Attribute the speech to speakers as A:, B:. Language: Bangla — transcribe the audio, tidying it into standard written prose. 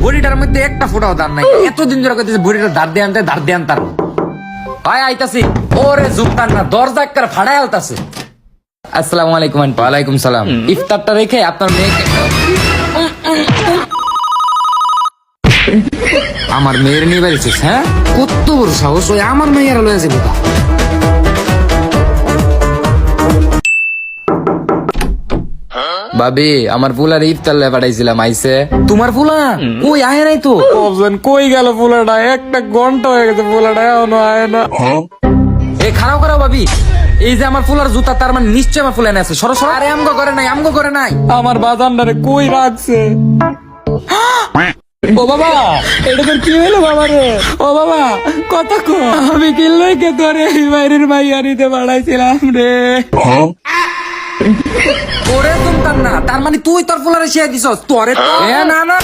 A: বডিটার মধ্যে একটা ফোটাও দাঁড় নাই, এতদিন ধরে কইতেছে বডিটা দাঁড় দিয়ে আনতে দাঁড় দিয়ে আনতার। ভাই আইতাছি, ওরে জুমতার না দরজা একটা ফাড়ায় আলতাছে। আসসালামু আলাইকুম আন্টি। ওয়ালাইকুম সালাম। ইফতারটা রেখে আপনার মেয়েকে, আমার মেয়ের নিয়ে বেরিয়েছিস? হ্যাঁ, কত বড় সাহস, ওই আমার মেয়ের লয়ে যাবো। ভাবি, আমার ফুলার ইফতার লে পাঠাইছিলাম, আইছে? তোমার ফুলা ওই আয় নাই তো। কই গেল ফুলাটা? একটা ঘন্টা হয়ে গেছে, ফুলাটা এখনো আয় না। এ খারাপ করো ভাবি, এই যে আমার ফুলার জুতা, তার মানে নিশ্চয় আমার ফুলা আছে। সরো সরো। আরে আমগো করে নাই, আমগো করে নাই। আমার বাজানটারে কই রাখছে? ও বাবা, এটা তোর কি হলো বাবা রে? ও বাবা, কথা কো। আমি কিনলে কে তোরে এই বাইরের মাইয়ারিতে বাড়াইছিলাম রে। ওরে তুমি না, তার মানে তুই তোর ফুলারে শিয়া দিছস তোরে? না না।